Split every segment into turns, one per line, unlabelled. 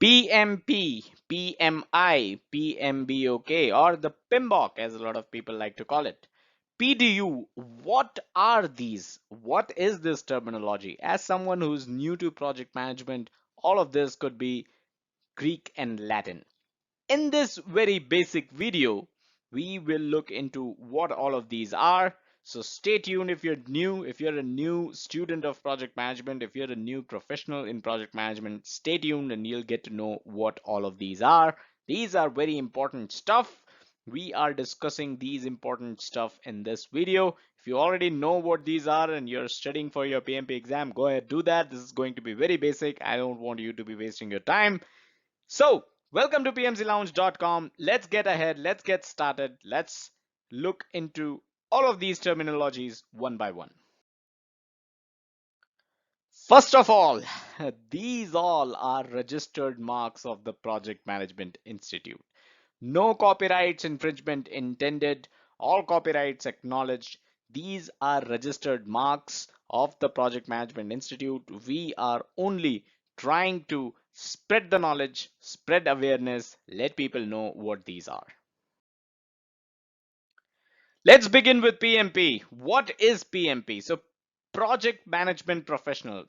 PMP, PMI, PMBOK, or the PMBOK as a lot of people like to call it. PDU, what are these? What is this terminology? As someone who's new to project management, all of this could be Greek and Latin. In this very basic video, we will look into what all of these are. So stay tuned if you're new, if you're a new student of project management, if you're a new professional in project management, stay tuned and you'll get to know what all of these are. These are very important stuff. We are discussing these important stuff in this video. If you already know what these are and you're studying for your PMP exam, go ahead, do that. This is going to be very basic. I don't want you to be wasting your time. So, welcome to pmclounge.com. Let's get ahead. Let's get started. Let's look into all of these terminologies one by one. First of all, these all are registered marks of the Project Management Institute. No copyrights infringement intended, all copyrights acknowledged. These are registered marks of the Project Management Institute. We are only trying to spread the knowledge, spread awareness, let people know what these are. Let's begin with PMP. What is PMP? So, Project Management Professional.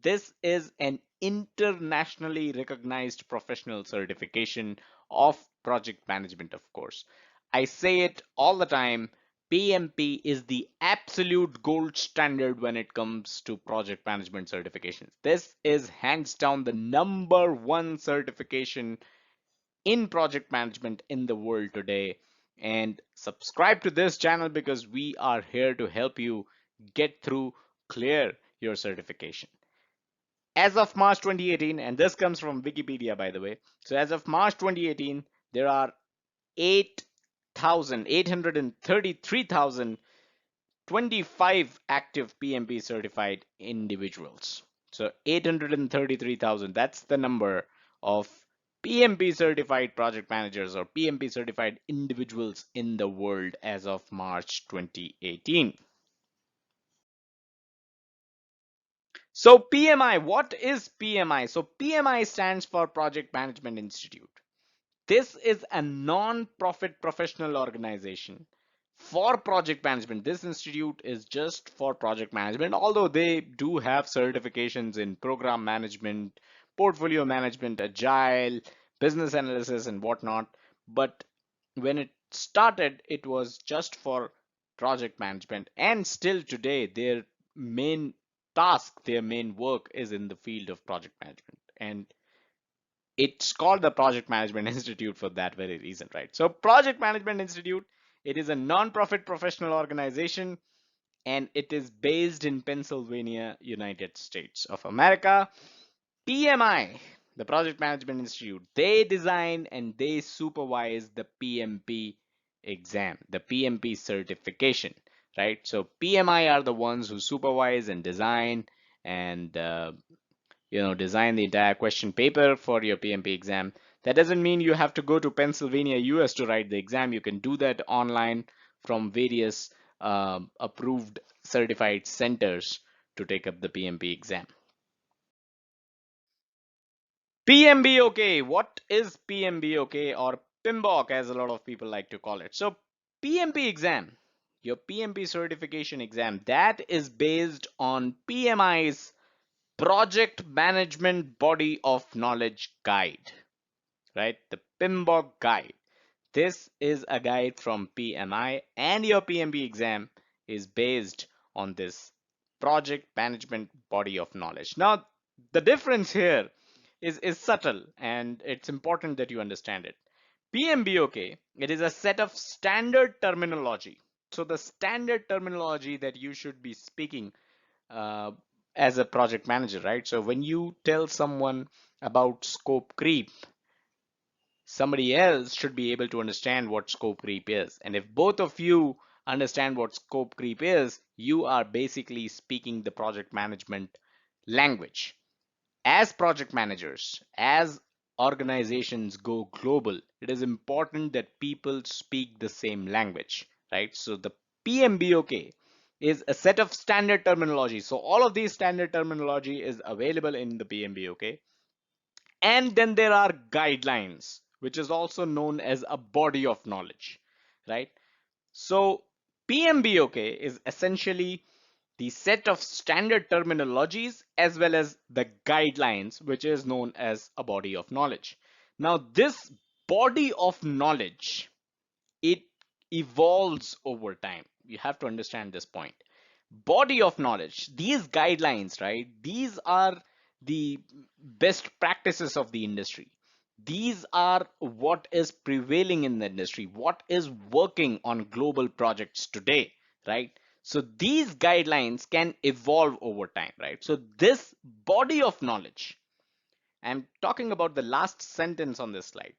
This is an internationally recognized professional certification of project management, of course. I say it all the time. PMP is the absolute gold standard when it comes to project management certifications. This is hands down the number one certification in project management in the world today. And subscribe to this channel because we are here to help you get through, clear your certification. As of March 2018, and this comes from Wikipedia, by the way. So as of March 2018, there are 833,025 active PMP certified individuals. So 833,000, that's the number of PMP certified project managers or PMP certified individuals in the world as of March 2018. So PMI, what is PMI? So PMI stands for Project Management Institute. This is a non-profit professional organization for project management. This institute is just for project management, although they do have certifications in program management, portfolio management, agile, business analysis, and whatnot. But when it started, it was just for project management. And still today, their main task, their main work is in the field of project management. And it's called the Project Management Institute for that very reason, right? So Project Management Institute, it is a non-profit professional organization and it is based in Pennsylvania, United States of America. PMI, the Project Management Institute, they design and they supervise the PMP exam, the PMP certification, right? So PMI are the ones who supervise and design and design the entire question paper for your PMP exam. That doesn't mean you have to go to Pennsylvania, US to write the exam. You can do that online from various approved certified centers to take up the PMP exam. PMBOK, what is PMBOK or PMBOK as a lot of people like to call it? So PMP exam, your PMP certification exam, that is based on PMI's Project Management Body of Knowledge Guide, right? The PMBOK guide. This is a guide from PMI, and your PMP exam is based on this Project Management Body of Knowledge. Now, the difference here is subtle, and it's important that you understand it. PMBOK, it is a set of standard terminology. So the standard terminology that you should be speaking uh, as a project manager, right? So when you tell someone about scope creep, somebody else should be able to understand what scope creep is. And if both of you understand what scope creep is, you are basically speaking the project management language. As project managers, as organizations go global, it is important that people speak the same language, right? So the PMBOK is a set of standard terminology. So all of these standard terminology is available in the PMBOK. And then there are guidelines, which is also known as a body of knowledge, right? So PMBOK is essentially the set of standard terminologies as well as the guidelines, which is known as a body of knowledge. Now, this body of knowledge, it evolves over time. You have to understand this point. Body of knowledge, these guidelines, right? These are the best practices of the industry. These are what is prevailing in the industry, what is working on global projects today, right? So these guidelines can evolve over time, right? So this body of knowledge, I'm talking about the last sentence on this slide.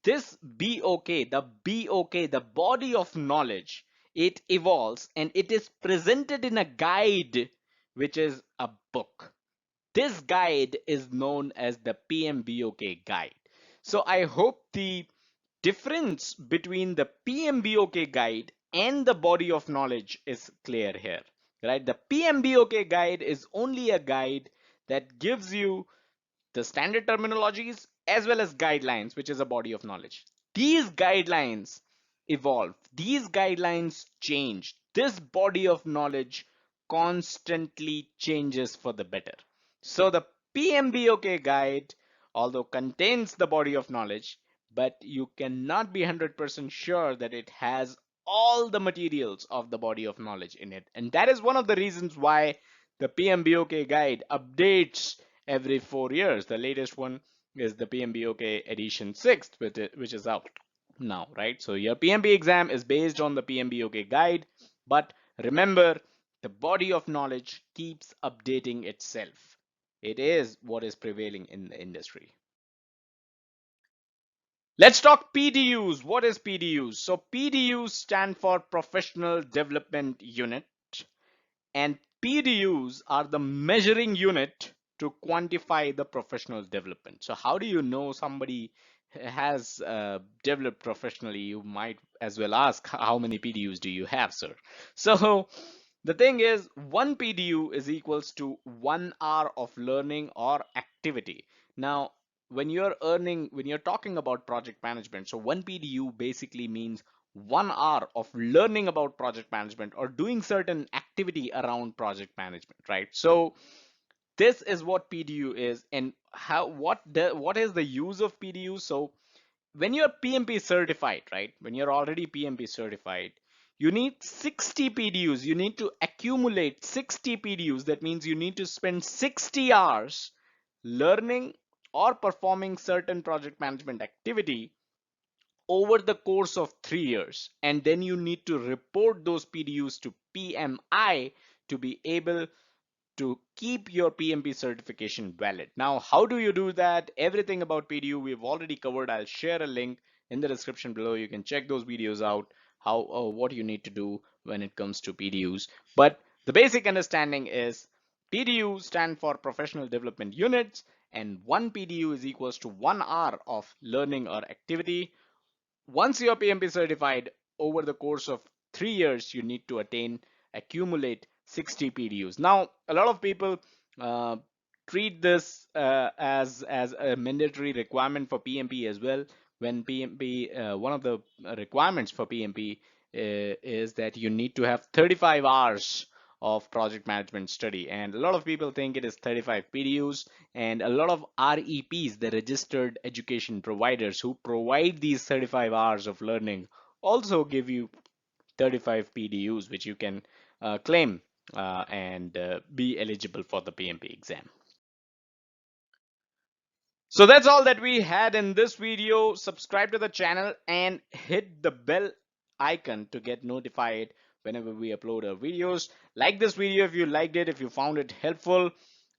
This BOK, the body of knowledge, it evolves and it is presented in a guide, which is a book. This guide is known as the PMBOK guide. So I hope the difference between the PMBOK guide and the body of knowledge is clear here, right? The PMBOK guide is only a guide that gives you the standard terminologies as well as guidelines, which is a body of knowledge. These guidelines evolve, these guidelines change. This body of knowledge constantly changes for the better. So the PMBOK guide, although contains the body of knowledge, but you cannot be 100% sure that it has all the materials of the body of knowledge in it. And that is one of the reasons why the PMBOK guide updates every 4 years. The latest one is the PMBOK edition 6th, which is out now, right? So your PMP exam is based on the PMBOK guide, but remember, the body of knowledge keeps updating itself. It is what is prevailing in the industry. Let's talk PDUs. What is PDUs? So PDUs stand for Professional Development Unit, and PDUs are the measuring unit to quantify the professional development. So how do you know somebody has developed professionally? You might as well ask, how many PDUs do you have, sir? So the thing is, one PDU is equals to 1 hour of learning or activity. Now, when you're talking about project management, so one PDU basically means 1 hour of learning about project management or doing certain activity around project management, right? So this is what PDU is, and what is the use of PDU? So when you're PMP certified, right? When you're already PMP certified, you need 60 PDUs. You need to accumulate 60 PDUs. That means you need to spend 60 hours learning or performing certain project management activity over the course of 3 years. And then you need to report those PDUs to PMI to be able to keep your PMP certification valid. Now, how do you do that? Everything about PDU we've already covered. I'll share a link in the description below. You can check those videos out, how what you need to do when it comes to PDUs. But the basic understanding is PDU stand for Professional Development Units, and one PDU is equals to 1 hour of learning or activity. Once you're PMP certified, over the course of 3 years, you need to accumulate 60 PDUs. Now, a lot of people uh, treat this as a mandatory requirement for PMP as well. When PMP, one of the requirements for PMP is that you need to have 35 hours of project management study, and a lot of people think it is 35 PDUs, and a lot of REPs, the registered education providers who provide these 35 hours of learning, also give you 35 PDUs, which you can claim and be eligible for the PMP exam. So that's all that we had in this video. Subscribe to the channel and hit the bell icon to get notified whenever we upload our videos. Like this video if you liked it, if you found it helpful.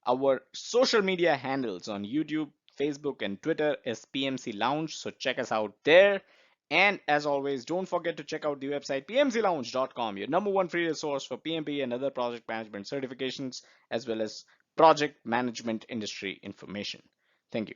Our social media handles on YouTube, Facebook, and Twitter is PMC Lounge, so check us out there. And as always, don't forget to check out the website pmclounge.com, your #1 free resource for PMP and other project management certifications, as well as project management industry information. Thank you.